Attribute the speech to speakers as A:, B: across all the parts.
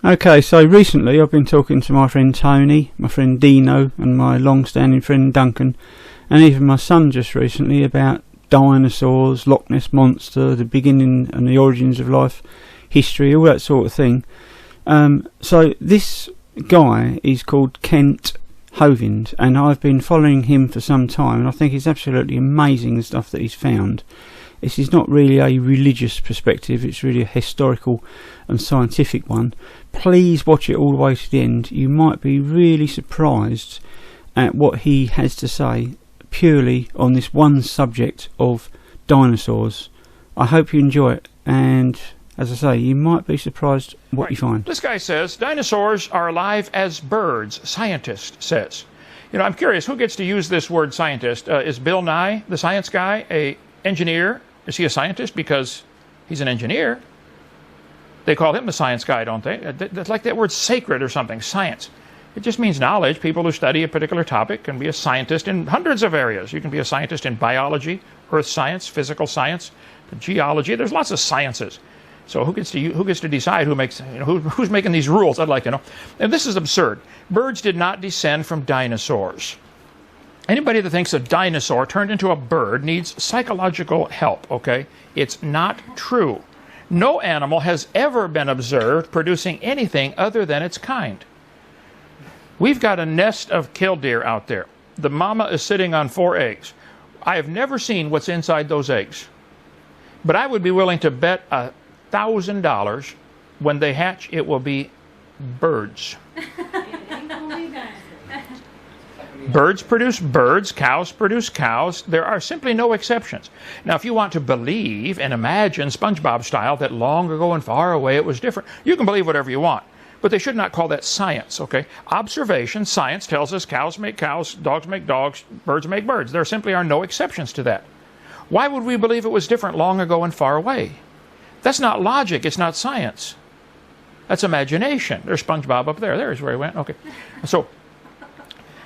A: Okay, so recently I've been talking to my friend Tony, my friend Dino, and my long-standing friend Duncan, and even my son just recently about dinosaurs, Loch Ness Monster, the beginning and the origins of life, history, all that sort of thing. So this guy is called Kent Hovind, and I've been following him for some time, and I think it's absolutely amazing the stuff that he's found. This is not really a religious perspective, it's really a historical and scientific one. Please watch it all the way to the end. You might be really surprised at what he has to say purely on this one subject of dinosaurs. I hope you enjoy it, and as I say, you might be surprised what you find.
B: This guy says dinosaurs are alive as birds, scientist says. You know, I'm curious, who gets to use this word scientist? Is Bill Nye, the science guy, a engineer? Is he a scientist because he's an engineer? They call him the science guy, don't they? That's like that word sacred or something, science. It just means knowledge. People who study a particular topic can be a scientist in hundreds of areas. You can be a scientist in biology, earth science, physical science, geology. There's lots of sciences. So who gets to decide who's making these rules? I'd like to know. And this is absurd. Birds did not descend from dinosaurs. Anybody that thinks a dinosaur turned into a bird needs psychological help, okay? It's not true. No animal has ever been observed producing anything other than its kind. We've got a nest of killdeer out there. The mama is sitting on 4 eggs. I have never seen what's inside those eggs. But I would be willing to bet $1,000 when they hatch it will be birds. Birds produce birds, cows produce cows. There are simply no exceptions. Now, if you want to believe and imagine SpongeBob style that long ago and far away it was different, you can believe whatever you want. But they should not call that science, okay? Observation, science tells us cows make cows, dogs make dogs, birds make birds. There simply are no exceptions to that. Why would we believe it was different long ago and far away? That's not logic. It's not science. That's imagination. There's SpongeBob up there. There's where he went. Okay. So,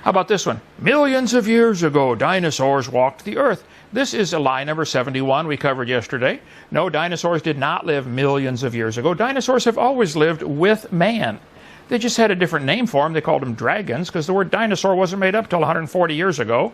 B: how about this one? Millions of years ago, dinosaurs walked the earth. This is a lie number 71 we covered yesterday. No, dinosaurs did not live millions of years ago. Dinosaurs have always lived with man. They just had a different name for them. They called them dragons because the word dinosaur wasn't made up till 140 years ago.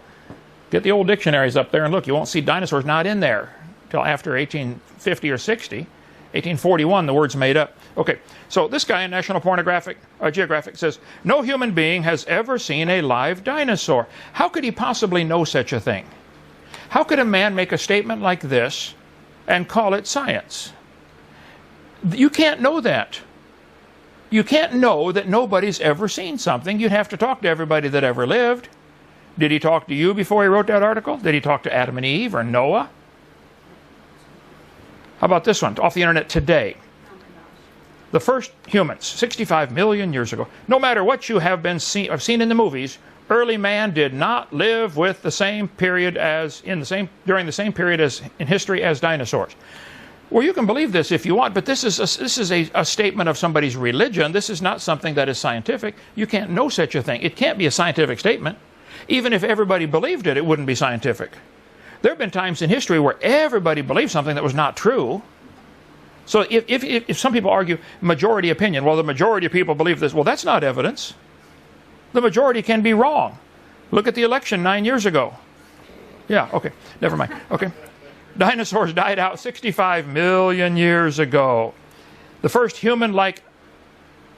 B: Get the old dictionaries up there and look. You won't see dinosaurs not in there till after 1850 or 60. 1841, the word's made up. Okay, so this guy in National Geographic says, no human being has ever seen a live dinosaur. How could he possibly know such a thing? How could a man make a statement like this and call it science? You can't know that. You can't know that nobody's ever seen something. You'd have to talk to everybody that ever lived. Did he talk to you before he wrote that article? Did he talk to Adam and Eve or Noah? How about this one, off the internet today? The first humans, 65 million years ago. No matter what you have seen in the movies, early man did not live with the same period during the same period as in history as dinosaurs. Well, you can believe this if you want, but this is a statement of somebody's religion. This is not something that is scientific. You can't know such a thing. It can't be a scientific statement. Even if everybody believed it, it wouldn't be scientific. There have been times in history where everybody believed something that was not true. So if some people argue majority opinion, well, the majority of people believe this, well, that's not evidence. The majority can be wrong. Look at the election 9 years ago. Yeah, okay, never mind. Okay. Dinosaurs died out 65 million years ago. The first human-like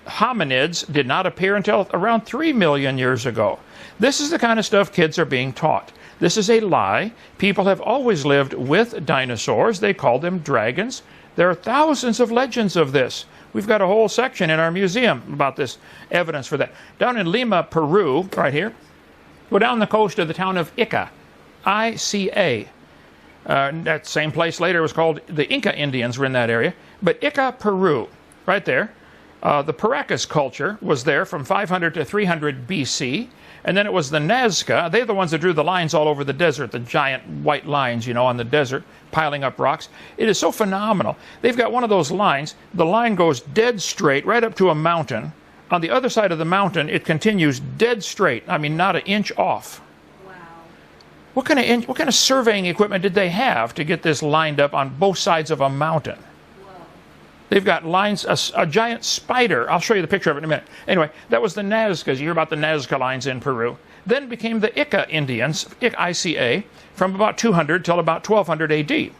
B: hominids did not appear until around 3 million years ago. This is the kind of stuff kids are being taught. This is a lie. People have always lived with dinosaurs. They called them dragons. There are thousands of legends of this. We've got a whole section in our museum about this evidence for that. Down in Lima, Peru, right here, go down the coast of the town of Ica, I-C-A. That same place later was called, the Inca Indians were in that area. But Ica, Peru, right there, the Paracas culture was there from 500 to 300 BC. And then it was the Nazca. They're the ones that drew the lines all over the desert, the giant white lines, you know, on the desert, piling up rocks. It is so phenomenal. They've got one of those lines. The line goes dead straight right up to a mountain. On the other side of the mountain, it continues dead straight. I mean, not an inch off.
C: Wow.
B: What kind of surveying equipment did they have to get this lined up on both sides of a mountain?
C: Whoa.
B: They've got lines, a giant spider. I'll show you the picture of it in a minute. Anyway, that was the Nazcas. You hear about the Nazca lines in Peru. Then became the Ica Indians, ICA, from about 200 till about 1200 AD.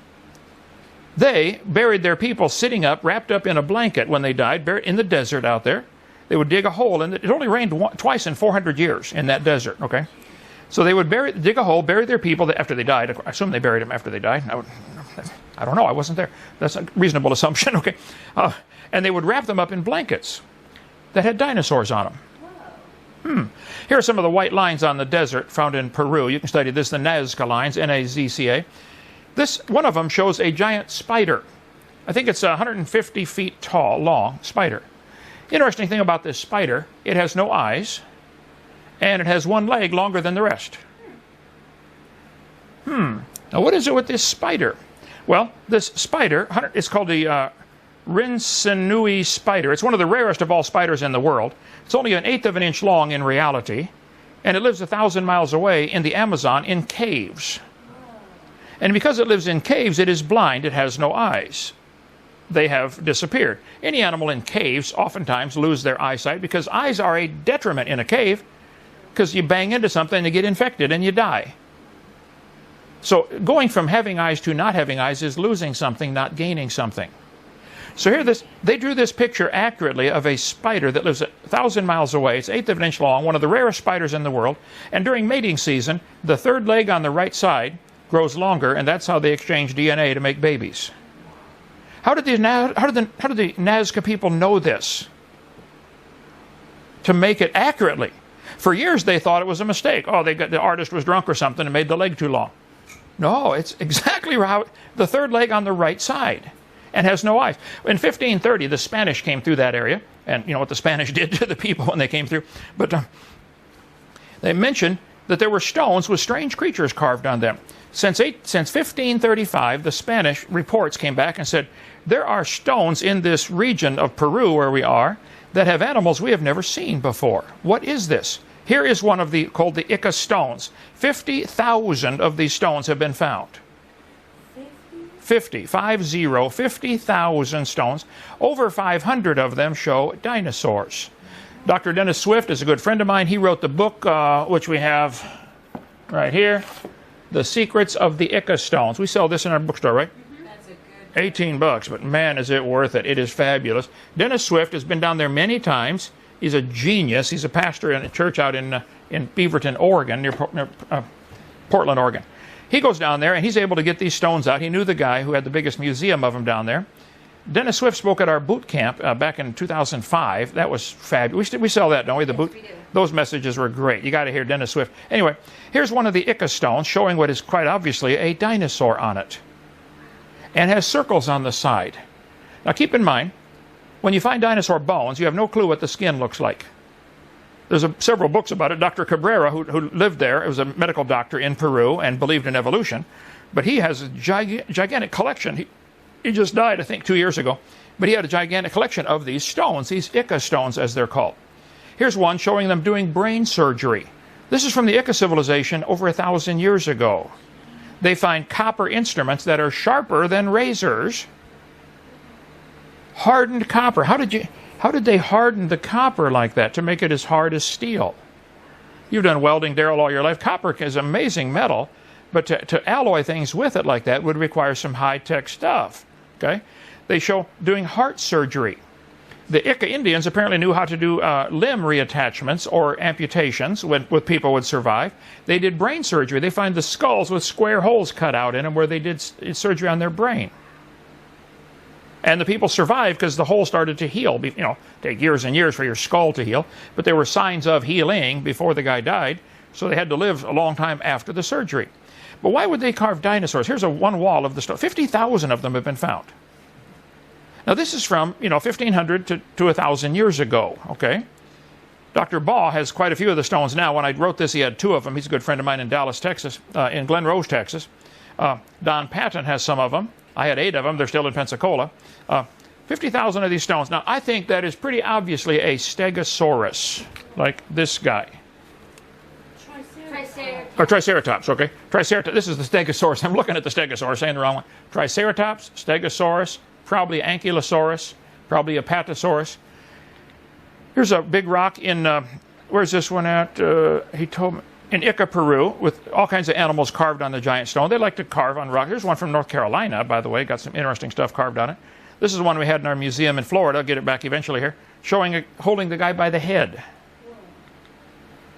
B: They buried their people sitting up, wrapped up in a blanket when they died, buried in the desert out there. They would dig a hole, and it only rained twice in 400 years in that desert, okay? So they would dig a hole, bury their people after they died. I assume they buried them after they died. I don't know. I wasn't there. That's a reasonable assumption, okay? And they would wrap them up in blankets that had dinosaurs on them. Here are some of the white lines on the desert found in Peru. You can study this, the Nazca lines, Nazca. One of them shows a giant spider. I think it's 150 feet tall, long spider. Interesting thing about this spider, it has no eyes, and it has one leg longer than the rest. Now what is it with this spider? Well, this spider, it's called the Rinsenui spider. It's one of the rarest of all spiders in the world. It's only 1/8 of an inch long in reality, and it lives 1,000 miles away in the Amazon in caves. And because it lives in caves, it is blind. It has no eyes. They have disappeared. Any animal in caves oftentimes lose their eyesight because eyes are a detriment in a cave, because you bang into something, you get infected, and you die. So going from having eyes to not having eyes is losing something, not gaining something. So here they drew this picture accurately of a spider that lives 1,000 miles away. It's 1/8 of an inch long, one of the rarest spiders in the world. And during mating season, the third leg on the right side grows longer, and that's how they exchange DNA to make babies. How did the Nazca people know this? To make it accurately. For years they thought it was a mistake. Oh, the artist was drunk or something and made the leg too long. No, it's exactly how the third leg on the right side, and has no eyes. In 1530, the Spanish came through that area, and you know what the Spanish did to the people when they came through. But they mentioned that there were stones with strange creatures carved on them. Since 1535, the Spanish reports came back and said, there are stones in this region of Peru where we are that have animals we have never seen before. What is this? Here is one of called the Ica stones. 50,000 of these stones have been found. 50,000 stones. Over 500 of them show dinosaurs. Dr. Dennis Swift is a good friend of mine. He wrote the book, which we have right here, The Secrets of the Ica Stones. We sell this in our bookstore, right?
C: That's a good
B: 18 bucks, but man, is it worth it. It is fabulous. Dennis Swift has been down there many times. He's a genius. He's a pastor in a church out in Beaverton, Oregon, near Portland, Oregon. He goes down there, and he's able to get these stones out. He knew the guy who had the biggest museum of them down there. Dennis Swift spoke at our boot camp back in 2005. That was fabulous. We sell that, don't we?
C: Yes, we do.
B: Those messages were great. You got to hear Dennis Swift. Anyway, here's one of the Ica stones showing what is quite obviously a dinosaur on it, and has circles on the side. Now keep in mind, when you find dinosaur bones, you have no clue what the skin looks like. There's several books about it. Dr. Cabrera, who lived there, was a medical doctor in Peru and believed in evolution, but he has a gigantic collection. He just died, I think, 2 years ago. But he had a gigantic collection of these stones, these Ica stones, as they're called. Here's one showing them doing brain surgery. This is from the Ica civilization over 1,000 years ago. They find copper instruments that are sharper than razors. Hardened copper. How did they harden the copper like that to make it as hard as steel? You've done welding, Daryl, all your life. Copper is amazing metal, but to alloy things with it like that would require some high-tech stuff. Okay? They show doing heart surgery. The Ica Indians apparently knew how to do limb reattachments or amputations when people would survive. They did brain surgery. They find the skulls with square holes cut out in them where they did surgery on their brain. And the people survived because the hole started to heal. You know, take years and years for your skull to heal, but there were signs of healing before the guy died, so they had to live a long time after the surgery. But why would they carve dinosaurs? Here's one wall of the stone. 50,000 of them have been found. Now this is from 1,500 to 1,000 years ago. Okay, Dr. Baugh has quite a few of the stones now. When I wrote this, he had 2 of them. He's a good friend of mine in Dallas, Texas, in Glen Rose, Texas. Don Patton has some of them. I had 8 of them. They're still in Pensacola. 50,000 of these stones. Now, I think that is pretty obviously a stegosaurus, like this guy.
C: Triceratops.
B: Or Triceratops, okay. Triceratops. This is the stegosaurus. I'm looking at the stegosaurus, saying the wrong one. Triceratops, stegosaurus, probably Ankylosaurus. probably a Apatosaurus. Here's a big rock in, where's this one at? He told me, in Ica, Peru, with all kinds of animals carved on the giant stone. They like to carve on rock. Here's one from North Carolina, by the way. Got some interesting stuff carved on it. This is one we had in our museum in Florida. I'll get it back eventually here. Showing holding the guy by the head.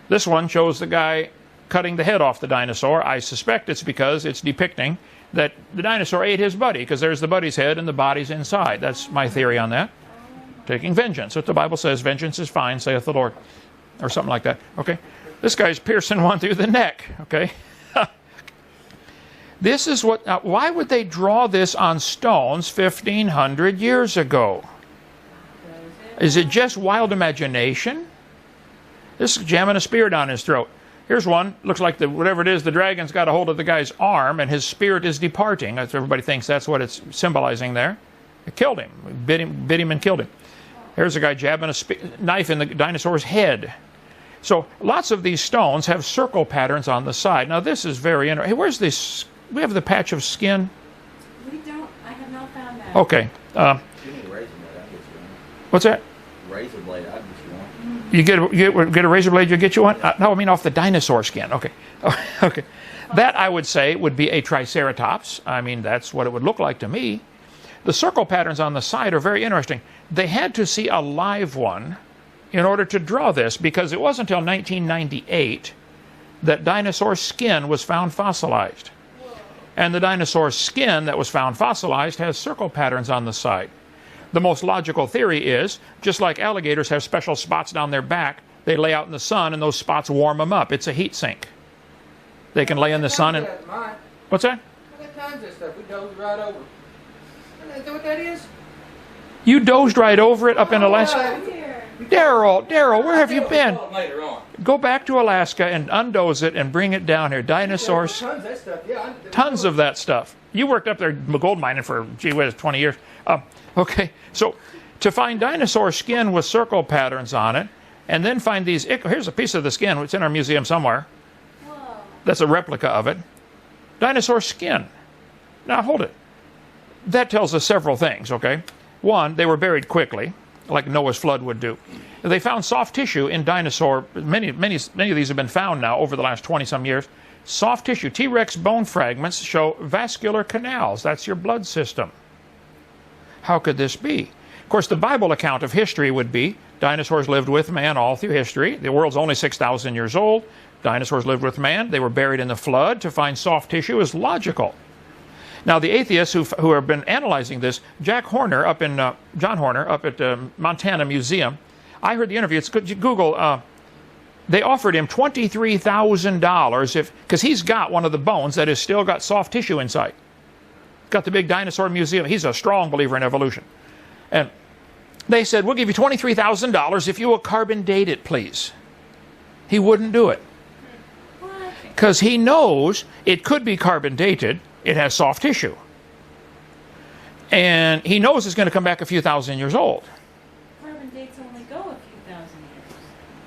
B: This one shows the guy cutting the head off the dinosaur. I suspect it's because it's depicting that the dinosaur ate his buddy, because there's the buddy's head and the body's inside. That's my theory on that. Taking vengeance. What the Bible says, vengeance is fine, saith the Lord. Or something like that. Okay? This guy's piercing one through the neck. Okay? This is what... Now, why would they draw this on stones 1,500 years ago? Is it just wild imagination? This is jamming a spear down his throat. Here's one. Looks like whatever it is, the dragon's got a hold of the guy's arm and his spirit is departing. That's, everybody thinks that's what it's symbolizing there. It killed him. Bit him and killed him. Here's a guy jabbing a knife in the dinosaur's head. So lots of these stones have circle patterns on the side. Now this is very interesting. Hey, where's this? We have the patch of skin?
C: We don't. I have not found that.
B: Okay. What's that?
D: Razor blade, I'd get you one.
B: You get a razor blade, you'll get you one? No, I mean off the dinosaur skin. Okay. Okay. That, I would say, would be a triceratops. I mean, that's what it would look like to me. The circle patterns on the side are very interesting. They had to see a live one in order to draw this, because it wasn't until 1998 that dinosaur skin was found fossilized. And the dinosaur skin that was found fossilized has circle patterns on the side. The most logical theory is, just like alligators have special spots down their back, they lay out in the sun and those spots warm them up. It's a heat sink. They can lay in the sun and... What's that?
D: I got tons of stuff. We dozed right over. Is that what that is?
B: You dozed right over it up in Alaska? Daryl, where have you been?
D: Later on.
B: Go back to Alaska and undoze it and bring it down here. Dinosaurs.
D: Tons of that stuff. Yeah,
B: Tons of that stuff. You worked up there gold mining for, gee whiz, 20 years. Okay, so to find dinosaur skin with circle patterns on it, and then find these... Here's a piece of the skin. It's in our museum somewhere.
C: Whoa.
B: That's a replica of it. Dinosaur skin. Now, hold it. That tells us several things, okay? One, they were buried quickly, like Noah's flood would do. They found soft tissue in dinosaur. Many of these have been found now over the last 20-some years. Soft tissue. T-Rex bone fragments show vascular canals. That's your blood system. How could this be? Of course, the Bible account of history would be dinosaurs lived with man all through history. The world's only 6,000 years old. Dinosaurs lived with man. They were buried in the flood. To find soft tissue is logical. Now, the atheists who have been analyzing this, John Horner up at Montana Museum, I heard the interview. It's good. Google. They offered him $23,000 because he's got one of the bones that has still got soft tissue inside. Got the big dinosaur museum. He's a strong believer in evolution, and they said, "We'll give you $23,000 if you will carbon date it, please." He wouldn't do it because he knows it could be carbon dated. It has soft tissue. And he knows it's going to come back a few thousand years old.
C: Carbon dates only go a few thousand years.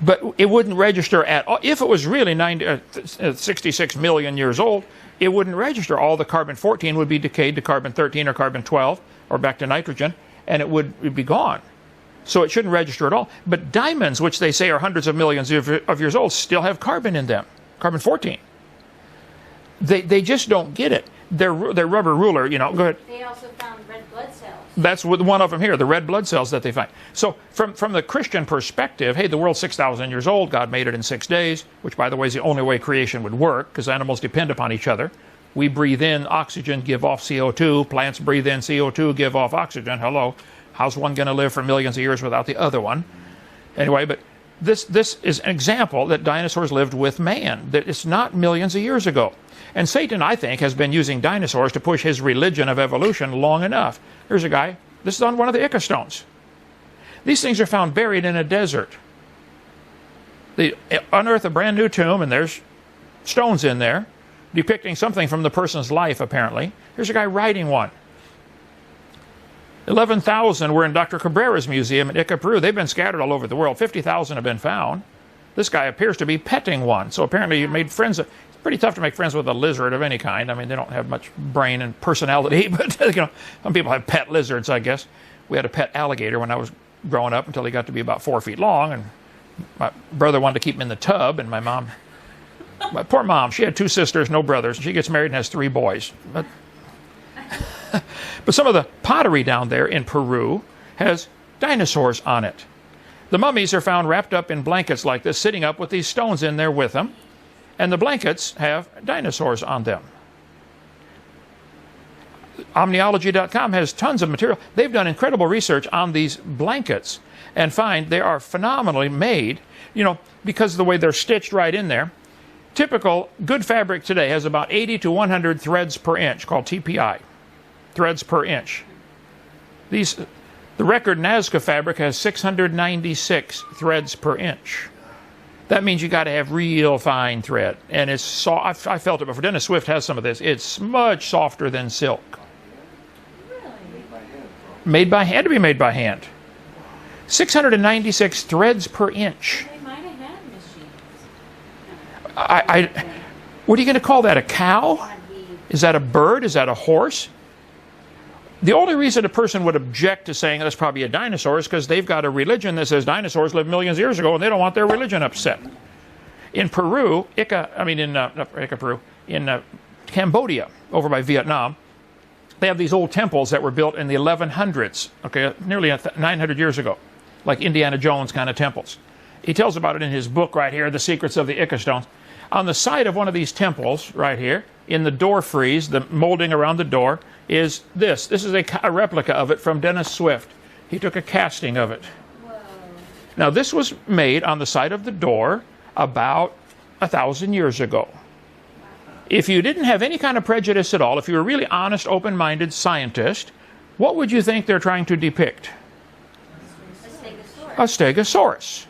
B: But it wouldn't register at all. If it was really 66 million years old, it wouldn't register. All the carbon-14 would be decayed to carbon-13 or carbon-12 or back to nitrogen, and it would be gone. So it shouldn't register at all. But diamonds, which they say are hundreds of millions of years old, still have carbon in them, carbon-14. They just don't get it. Their rubber ruler, you know, go ahead.
C: They also found red blood cells.
B: That's one of them here, the red blood cells that they find. So from the Christian perspective, hey, the world's 6,000 years old. God made it in 6 days, which, by the way, is the only way creation would work because animals depend upon each other. We breathe in oxygen, give off CO2. Plants breathe in CO2, give off oxygen. Hello. How's one going to live for millions of years without the other one? Anyway, but this is an example that dinosaurs lived with man, that it's not millions of years ago. And Satan, I think, has been using dinosaurs to push his religion of evolution long enough. Here's a guy. This is on one of the Ica stones. These things are found buried in a desert. They unearth a brand new tomb, and there's stones in there depicting something from the person's life, apparently. Here's a guy riding one. 11,000 were in Dr. Cabrera's museum in Ica, Peru. They've been scattered all over the world. 50,000 have been found. This guy appears to be petting one. So apparently he made friends. It's pretty tough to make friends with a lizard of any kind. I mean, they don't have much brain and personality, but you know, some people have pet lizards, I guess. We had a pet alligator when I was growing up until he got to be about 4 feet long, and my brother wanted to keep him in the tub, and my poor mom, she had 2 sisters, no brothers. She gets married and has 3 boys. But some of the pottery down there in Peru has dinosaurs on it. The mummies are found wrapped up in blankets like this, sitting up with these stones in there with them, and the blankets have dinosaurs on them. Omniology.com has tons of material. They've done incredible research on these blankets and find they are phenomenally made, because of the way they're stitched right in there. Typical good fabric today has about 80 to 100 threads per inch, called TPI, threads per inch. The record Nazca fabric has 696 threads per inch. That means you got to have real fine thread, and it's soft. I felt it before. Dennis Swift has some of this. It's much softer than silk. Made by hand, to be made by hand. 696 threads per inch.
C: They might have had machines.
B: What are you going to call that? A cow? Is that a bird? Is that a horse? The only reason a person would object to saying that's probably a dinosaur is because they've got a religion that says dinosaurs lived millions of years ago, and they don't want their religion upset. In Peru, in Cambodia, over by Vietnam, they have these old temples that were built in the 1100s, nearly 900 years ago, like Indiana Jones kind of temples. He tells about it in his book right here, The Secrets of the Ica Stones. On the side of one of these temples, right here, in the door frieze, the molding around the door, is this. This is a replica of it from Dennis Swift. He took a casting of it.
C: Whoa.
B: Now, this was made on the side of the door about 1,000 years ago. If you didn't have any kind of prejudice at all, if you were a really honest, open-minded scientist, what would you think they're trying to depict? A stegosaurus.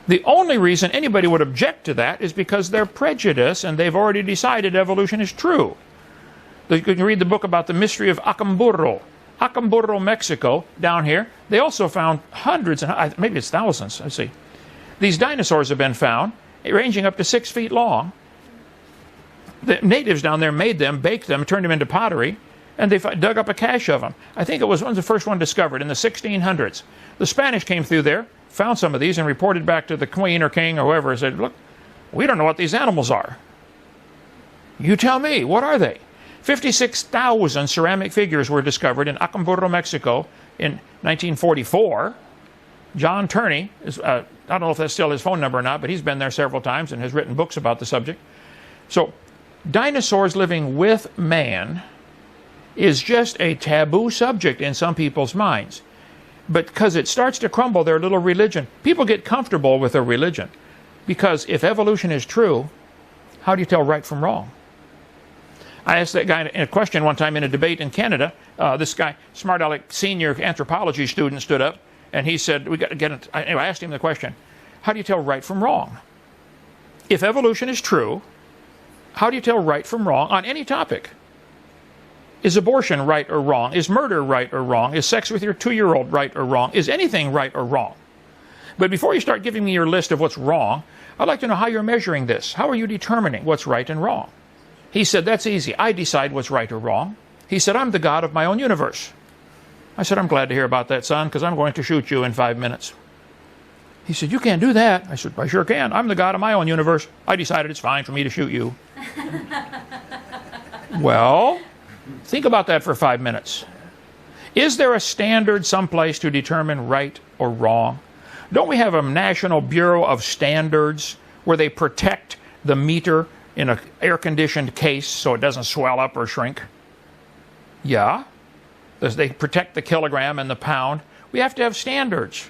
B: The only reason anybody would object to that is because they're prejudiced and they've already decided evolution is true. You can read the book about the mystery of Acapulco, Mexico, down here. They also found hundreds, and maybe it's thousands, let's see. These dinosaurs have been found, ranging up to 6 feet long. The natives down there made them, baked them, turned them into pottery, and they dug up a cache of them. I think it was one of the first one discovered in the 1600s. The Spanish came through there, found some of these, and reported back to the queen or king or whoever, and said, look, we don't know what these animals are. You tell me, what are they? 56,000 ceramic figures were discovered in Acapulco, Mexico in 1944. John Turney, I don't know if that's still his phone number or not, but he's been there several times and has written books about the subject. So, dinosaurs living with man is just a taboo subject in some people's minds. But because it starts to crumble their little religion, people get comfortable with their religion. Because if evolution is true, how do you tell right from wrong? I asked that guy a question one time in a debate in Canada. This guy, smart aleck senior anthropology student, stood up and he said, "We got to get it." Anyway, I asked him the question: how do you tell right from wrong? If evolution is true, how do you tell right from wrong on any topic? Is abortion right or wrong? Is murder right or wrong? Is sex with your 2-year-old right or wrong? Is anything right or wrong? But before you start giving me your list of what's wrong, I'd like to know how you're measuring this. How are you determining what's right and wrong? He said, that's easy. I decide what's right or wrong. He said, I'm the God of my own universe. I said, I'm glad to hear about that, son, because I'm going to shoot you in 5 minutes. He said, you can't do that. I said, I sure can. I'm the God of my own universe. I decided it's fine for me to shoot you. Well, think about that for 5 minutes. Is there a standard someplace to determine right or wrong? Don't we have a National Bureau of Standards where they protect the meter in an air-conditioned case so it doesn't swell up or shrink? Yeah. They protect the kilogram and the pound. We have to have standards.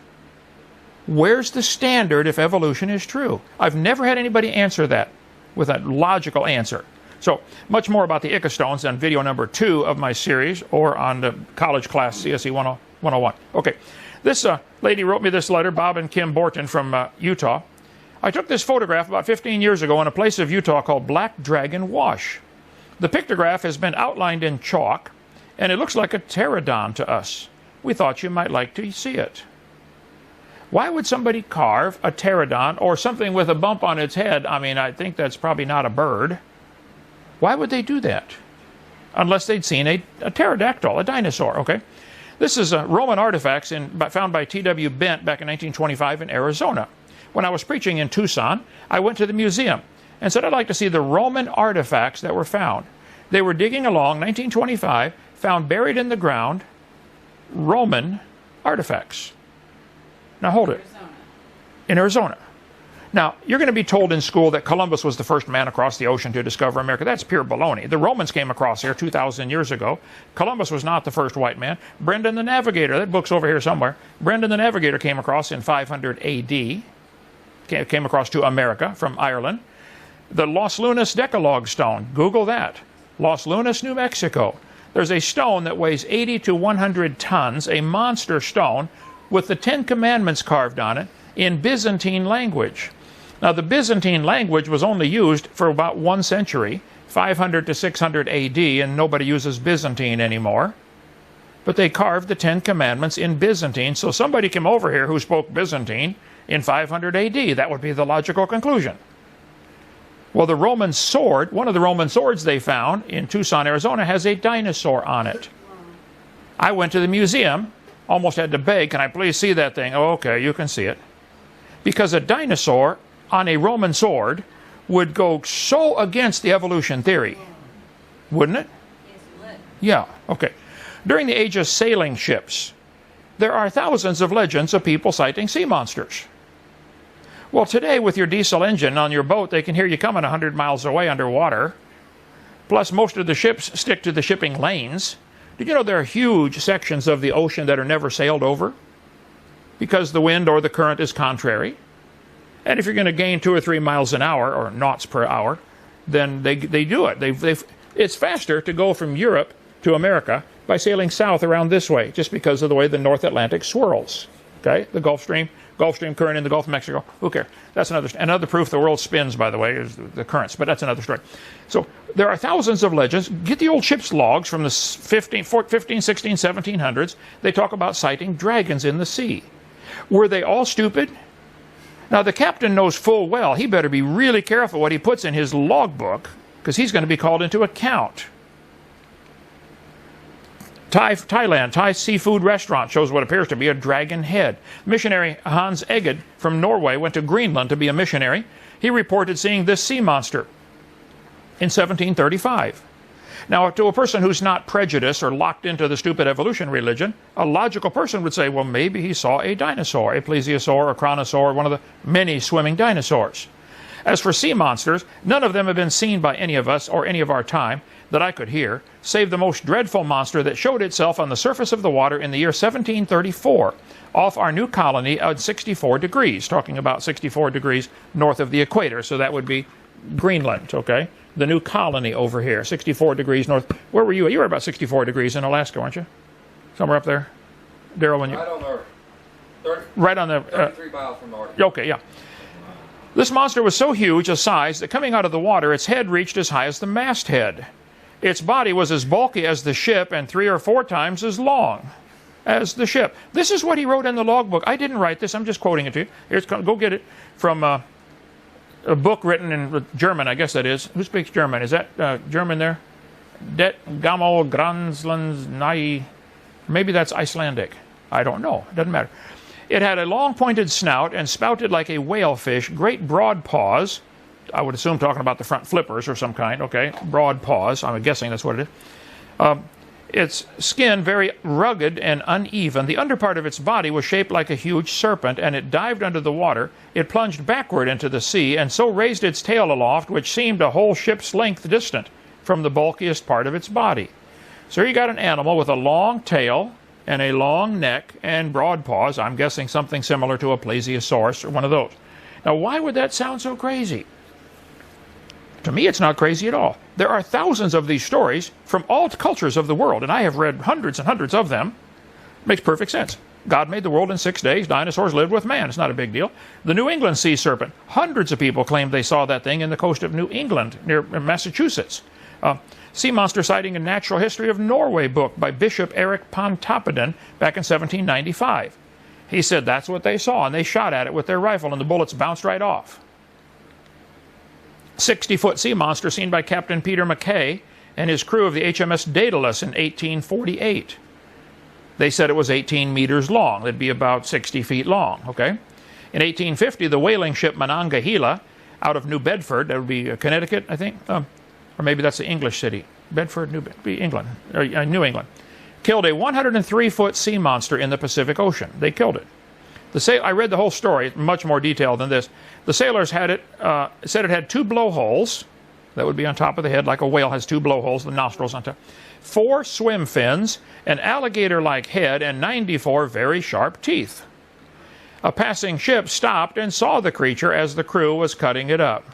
B: Where's the standard if evolution is true? I've never had anybody answer that with a logical answer. So, much more about the Ica stones on video number 2 of my series or on the college class CSE 101. Okay, this lady wrote me this letter, Bob and Kim Borton from Utah. I took this photograph about 15 years ago in a place of Utah called Black Dragon Wash. The pictograph has been outlined in chalk, and it looks like a pterodon to us. We thought you might like to see it. Why would somebody carve a pterodon or something with a bump on its head? I mean, I think that's probably not a bird. Why would they do that? Unless they'd seen a pterodactyl, a dinosaur, okay? This is Roman artifacts found by T.W. Bent back in 1925 in Arizona. When I was preaching in Tucson, I went to the museum and said I'd like to see the Roman artifacts that were found. They were digging along, 1925, found buried in the ground Roman artifacts. Now hold it. In Arizona. Now, you're going to be told in school that Columbus was the first man across the ocean to discover America. That's pure baloney. The Romans came across here 2,000 years ago. Columbus was not the first white man. Brendan the Navigator, that book's over here somewhere. Brendan the Navigator came across in 500 A.D., came across to America from Ireland. The Los Lunas Decalogue stone, Google that. Los Lunas, New Mexico. There's a stone that weighs 80 to 100 tons, a monster stone with the Ten Commandments carved on it in Byzantine language. Now, the Byzantine language was only used for about 1 century, 500 to 600 AD, and nobody uses Byzantine anymore. But they carved the Ten Commandments in Byzantine, so somebody came over here who spoke Byzantine in 500 AD. That would be the logical conclusion. Well, the Roman sword, one of the Roman swords they found in Tucson, Arizona, has a dinosaur on it. I went to the museum, almost had to beg, can I please see that thing? Oh, okay, you can see it. Because a dinosaur on a Roman sword would go so against the evolution theory, wouldn't it?
C: Yes, it would.
B: Yeah, okay. During the age of sailing ships, there are thousands of legends of people sighting sea monsters. Well, today with your diesel engine on your boat, they can hear you coming 100 miles away underwater. Plus, most of the ships stick to the shipping lanes. Did you know there are huge sections of the ocean that are never sailed over because the wind or the current is contrary? And if you're going to gain 2 or 3 miles an hour, or knots per hour, then they do it. It's faster to go from Europe to America by sailing south around this way, just because of the way the North Atlantic swirls. Okay, the Gulf Stream current in the Gulf of Mexico. Who cares? That's another proof the world spins, by the way, is the currents. But that's another story. So there are thousands of legends. Get the old ship's logs from the 15, 16, 1700s. They talk about sighting dragons in the sea. Were they all stupid? Now, the captain knows full well he better be really careful what he puts in his logbook, because he's going to be called into account. Thailand, Thai seafood restaurant shows what appears to be a dragon head. Missionary Hans Egede from Norway went to Greenland to be a missionary. He reported seeing this sea monster in 1735. Now, to a person who's not prejudiced or locked into the stupid evolution religion, a logical person would say, well, maybe he saw a dinosaur, a plesiosaur, a chronosaur, one of the many swimming dinosaurs. As for sea monsters, none of them have been seen by any of us or any of our time that I could hear, save the most dreadful monster that showed itself on the surface of the water in the year 1734, off our new colony at 64 degrees, talking about 64 degrees north of the equator, so that would be Greenland, okay? The new colony over here, 64 degrees north. Where were you? You were about 64 degrees in Alaska, weren't you? Somewhere up there? Daryl, when you...
D: Right on the... 30,
B: right on the...
D: 33 miles from the Arctic.
B: Okay, yeah. This monster was so huge a size that coming out of the water, its head reached as high as the masthead. Its body was as bulky as the ship and 3 or 4 times as long as the ship. This is what he wrote in the logbook. I didn't write this. I'm just quoting it to you. Go get it from a book written in German, I guess that is. Who speaks German? Is that German there? Det Gammal Granslands Nai. Maybe that's Icelandic. I don't know. It doesn't matter. It had a long pointed snout and spouted like a whalefish, great broad paws. I would assume talking about the front flippers or some kind, okay? Broad paws, I'm guessing that's what it is. Its skin very rugged and uneven. The underpart of its body was shaped like a huge serpent, and it dived under the water. It plunged backward into the sea, and so raised its tail aloft, which seemed a whole ship's length distant from the bulkiest part of its body. So you got an animal with a long tail and a long neck and broad paws. I'm guessing something similar to a plesiosaurus or one of those. Now, why would that sound so crazy? To me, it's not crazy at all. There are thousands of these stories from all cultures of the world, and I have read hundreds and hundreds of them. Makes perfect sense. God made the world in 6 days. Dinosaurs lived with man. It's not a big deal. The New England sea serpent. Hundreds of people claimed they saw that thing in the coast of New England, near Massachusetts. Sea monster sighting in Natural History of Norway book by Bishop Erik Pontoppidan back in 1795. He said that's what they saw, and they shot at it with their rifle, and the bullets bounced right off. 60-foot sea monster seen by Captain Peter Mackay and his crew of the HMS Daedalus in 1848. They said it was 18 meters long. That'd be about 60 feet long, okay? In 1850, the whaling ship Monongahela out of New Bedford, that would be Connecticut, I think, or maybe that's the English city. Bedford, England, or New England, killed a 103-foot sea monster in the Pacific Ocean. They killed it. I read the whole story, much more detailed than this. The sailors had said it had 2 blowholes that would be on top of the head, like a whale has 2 blowholes, the nostrils on top, 4 swim fins, an alligator-like head, and 94 very sharp teeth. A passing ship stopped and saw the creature as the crew was cutting it up.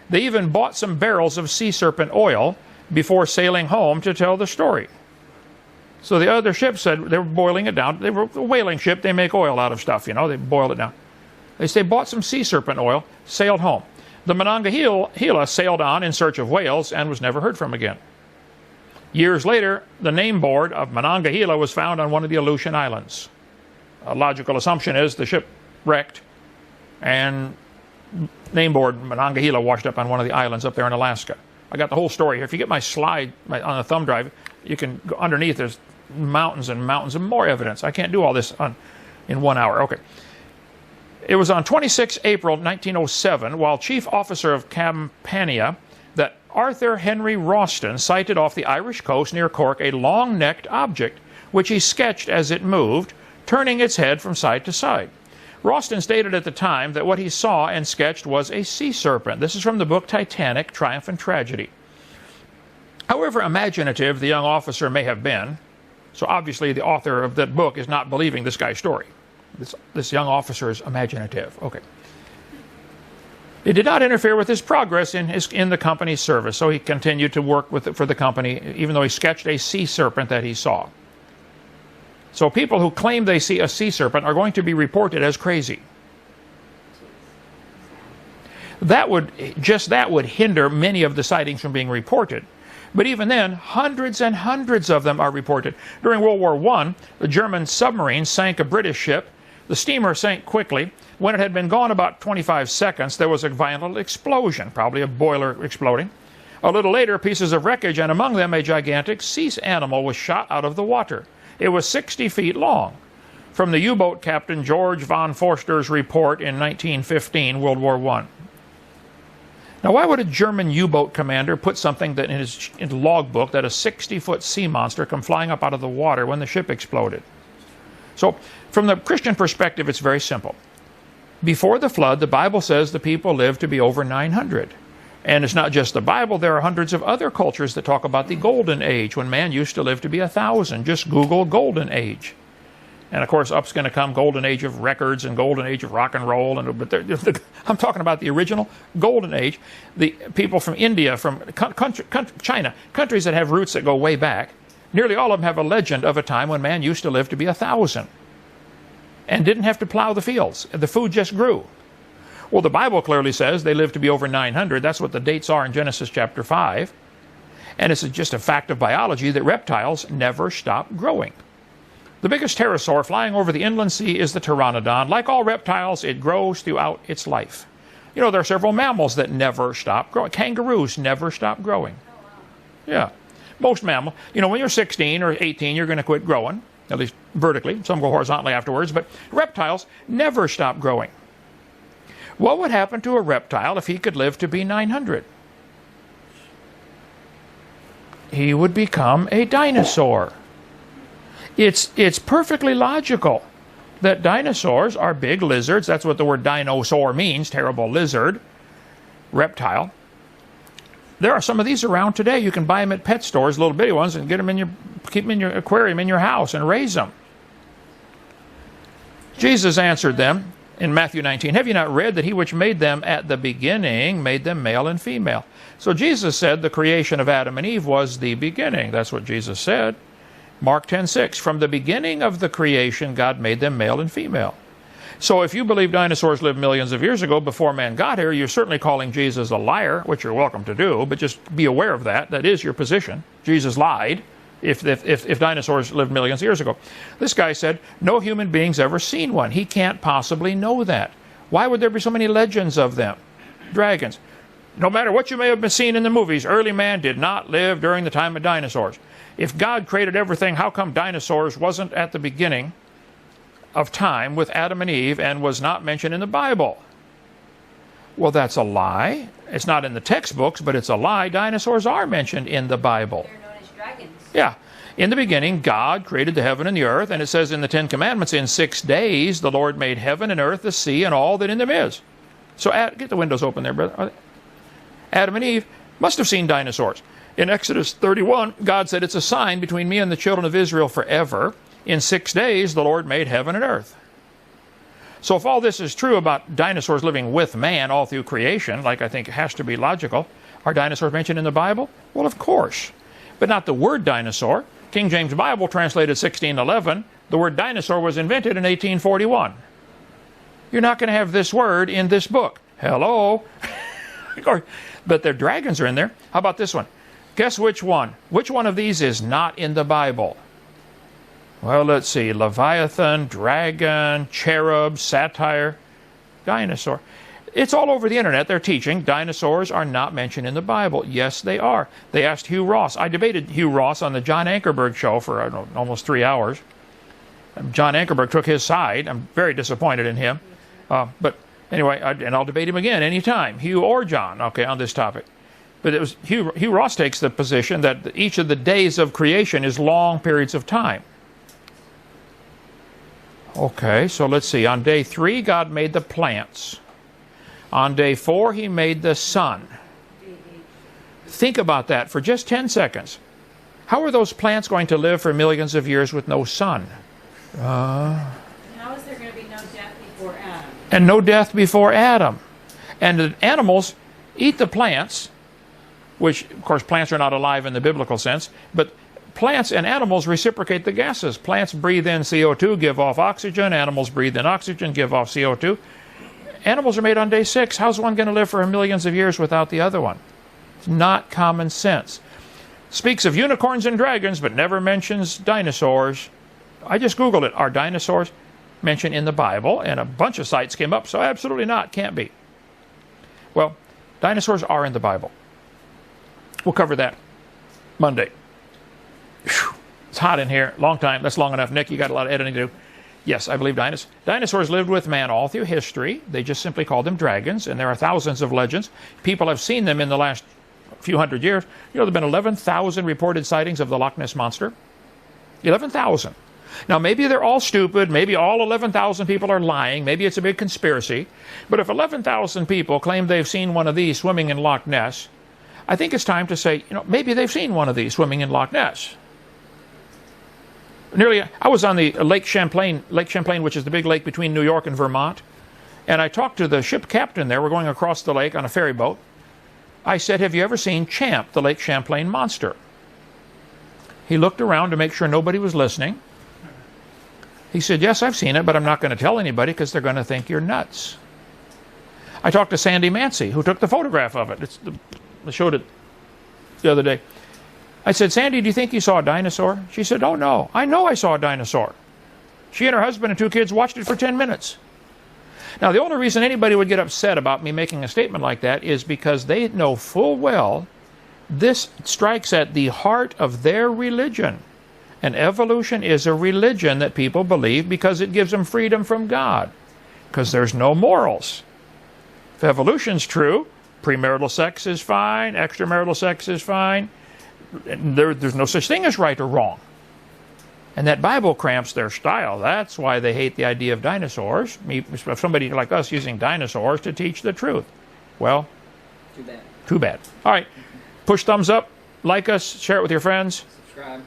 B: They even bought some barrels of sea serpent oil before sailing home to tell the story. So the other ship said they were boiling it down. They were a whaling ship. They make oil out of stuff, you know. They boil it down. They bought some sea serpent oil, sailed home. The Monongahela sailed on in search of whales and was never heard from again. Years later, the name board of Monongahela was found on one of the Aleutian Islands. A logical assumption is the ship wrecked and name board Monongahela washed up on one of the islands up there in Alaska. I got the whole story here. If you get my slide on the thumb drive, you can go underneath. There's mountains and mountains and more evidence. I can't do all this in 1 hour. Okay. It was on 26 April 1907, while Chief Officer of Campania, that Arthur Henry Ralston sighted off the Irish coast near Cork a long-necked object, which he sketched as it moved, turning its head from side to side. Ralston stated at the time that what he saw and sketched was a sea serpent. This is from the book Titanic, Triumph and Tragedy. However imaginative the young officer may have been, so obviously the author of that book is not believing this guy's story. This young officer is imaginative. Okay. It did not interfere with his progress in the company's service, so he continued to work for the company, even though he sketched a sea serpent that he saw. So people who claim they see a sea serpent are going to be reported as crazy. That would hinder many of the sightings from being reported. But even then, hundreds and hundreds of them are reported. During World War I, the German submarine sank a British ship. The steamer sank quickly. When it had been gone about 25 seconds, there was a violent explosion, probably a boiler exploding. A little later, pieces of wreckage, and among them a gigantic sea animal was shot out of the water. It was 60 feet long. From the U-boat captain George von Forster's report in 1915, World War I. Now, why would a German U-boat commander put something that in his logbook that a 60-foot sea monster come flying up out of the water when the ship exploded? So, from the Christian perspective, it's very simple. Before the flood, the Bible says the people lived to be over 900. And it's not just the Bible. There are hundreds of other cultures that talk about the Golden Age, when man used to live to be 1,000. Just Google Golden Age. And, of course, up's going to come Golden Age of records and Golden Age of rock and roll. I'm talking about the original Golden Age. The people from India, from China, countries that have roots that go way back, nearly all of them have a legend of a time when man used to live to be 1,000 and didn't have to plow the fields. The food just grew. Well, the Bible clearly says they lived to be over 900. That's what the dates are in Genesis chapter 5. And it's just a fact of biology that reptiles never stop growing. The biggest pterosaur flying over the inland sea is the pteranodon. Like all reptiles, it grows throughout its life. You know, there are several mammals that never stop growing. Kangaroos never stop growing. Yeah. Most mammals. You know, when you're 16 or 18, you're going to quit growing, at least vertically. Some go horizontally afterwards. But reptiles never stop growing. What would happen to a reptile if he could live to be 900? He would become a dinosaur. It's perfectly logical that dinosaurs are big lizards. That's what the word dinosaur means, terrible lizard, reptile. There are some of these around today. You can buy them at pet stores, little bitty ones, and keep them in your aquarium in your house and raise them. Jesus answered them in Matthew 19, "Have you not read that he which made them at the beginning made them male and female?" So Jesus said the creation of Adam and Eve was the beginning. That's what Jesus said. Mark 10:6, from the beginning of the creation, God made them male and female. So if you believe dinosaurs lived millions of years ago before man got here, you're certainly calling Jesus a liar, which you're welcome to do, but just be aware of that. That is your position. Jesus lied if dinosaurs lived millions of years ago. This guy said, no human being's ever seen one. He can't possibly know that. Why would there be so many legends of them? Dragons. No matter what you may have been seeing in the movies, early man did not live during the time of dinosaurs. If God created everything, how come dinosaurs wasn't at the beginning of time with Adam and Eve and was not mentioned in the Bible? Well, that's a lie. It's not in the textbooks, but it's a lie. Dinosaurs are mentioned in the Bible.
C: They're known as dragons.
B: Yeah. In the beginning, God created the heaven and the earth, and it says in the Ten Commandments, in 6 days the Lord made heaven and earth, the sea, and all that in them is. So get the windows open there, brother. Adam and Eve must have seen dinosaurs. In Exodus 31, God said, it's a sign between me and the children of Israel forever. In 6 days the Lord made heaven and earth. So if all this is true about dinosaurs living with man all through creation, like I think it has to be logical, are dinosaurs mentioned in the Bible? Well, of course. But not the word dinosaur. King James Bible translated 1611. The word dinosaur was invented in 1841. You're not going to have this word in this book. Hello? But their dragons are in there. How about this one? Guess which one? Which one of these is not in the Bible? Well, let's see. Leviathan, dragon, cherub, satyr, dinosaur. It's all over the internet. They're teaching dinosaurs are not mentioned in the Bible. Yes, they are. They asked Hugh Ross. I debated Hugh Ross on the John Ankerberg show for I don't know, almost 3 hours. John Ankerberg took his side. I'm very disappointed in him. But anyway, and I'll debate him again anytime, Hugh or John, okay, on this topic. But it was Hugh Ross takes the position that each of the days of creation is long periods of time. Okay, so let's see. On day 3, God made the plants. On day 4, He made the sun. Think about that for just 10 seconds. How are those plants going to live for millions of years with no sun?
C: How is there going to be no death before Adam?
B: And no death before Adam. And the animals eat the plants, which, of course, plants are not alive in the biblical sense, but plants and animals reciprocate the gases. Plants breathe in CO2, give off oxygen. Animals breathe in oxygen, give off CO2. Animals are made on day 6. How's one going to live for millions of years without the other one? It's not common sense. Speaks of unicorns and dragons, but never mentions dinosaurs. I just Googled it. Are dinosaurs mentioned in the Bible? And a bunch of sites came up, so absolutely not. Can't be. Well, dinosaurs are in the Bible. We'll cover that Monday. Whew. It's hot in here. Long time. That's long enough. Nick, you got a lot of editing to do. Yes, I believe dinosaurs lived with man all through history. They just simply called them dragons, and there are thousands of legends. People have seen them in the last few hundred years. You know, there have been 11,000 reported sightings of the Loch Ness Monster. 11,000. Now, maybe they're all stupid. Maybe all 11,000 people are lying. Maybe it's a big conspiracy. But if 11,000 people claim they've seen one of these swimming in Loch Ness, I think it's time to say, you know, maybe they've seen one of these swimming in Loch Ness. I was on the Lake Champlain, which is the big lake between New York and Vermont, and I talked to the ship captain there. We're going across the lake on a ferry boat. I said, have you ever seen Champ, the Lake Champlain monster? He looked around to make sure nobody was listening. He said, yes, I've seen it, but I'm not going to tell anybody because they're going to think you're nuts. I talked to Sandy Mancy, who took the photograph of it. I showed it the other day. I said, Sandy, do you think you saw a dinosaur? She said, oh, no. I know I saw a dinosaur. She and her husband and 2 kids watched it for 10 minutes. Now, the only reason anybody would get upset about me making a statement like that is because they know full well this strikes at the heart of their religion. And evolution is a religion that people believe because it gives them freedom from God. Because there's no morals. If evolution's true, premarital sex is fine, extramarital sex is fine. There's no such thing as right or wrong. And that Bible cramps their style. That's why they hate the idea of dinosaurs. Somebody like us using dinosaurs to teach the truth. Well,
D: Too bad.
B: too bad. All right. Push thumbs up. Like us. Share it with your friends.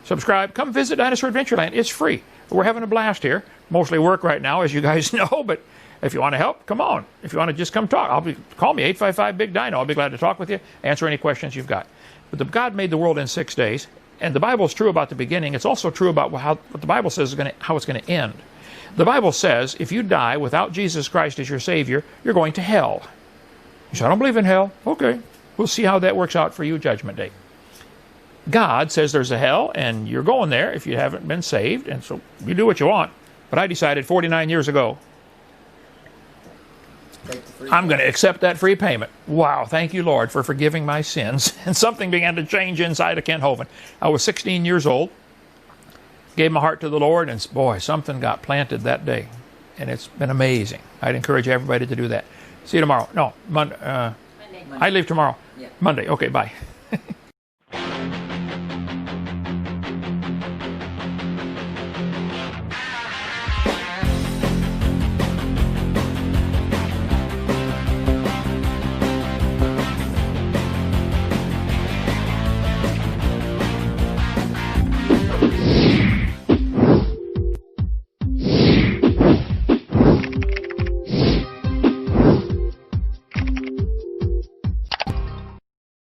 D: Subscribe.
B: Come visit Dinosaur Adventureland. It's free. We're having a blast here. Mostly work right now, as you guys know. But if you want to help, come on. If you want to just come talk, call me, 855-BIG-DINO. I'll be glad to talk with you, answer any questions you've got. But God made the world in 6 days. And the Bible is true about the beginning. It's also true about what the Bible says is how it's going to end. The Bible says if you die without Jesus Christ as your Savior, you're going to hell. You say, I don't believe in hell. Okay, we'll see how that works out for you Judgment Day. God says there's a hell, and you're going there if you haven't been saved, and so you do what you want. But I decided 49 years ago,
D: Take the free
B: I'm going to accept that free payment. Wow, thank you, Lord, for forgiving my sins. And something began to change inside of Ken Hovind. I was 16 years old, gave my heart to the Lord, and boy, something got planted that day. And it's been amazing. I'd encourage everybody to do that. See you tomorrow. No, Monday. I leave tomorrow.
D: Yeah.
B: Monday. Okay, bye.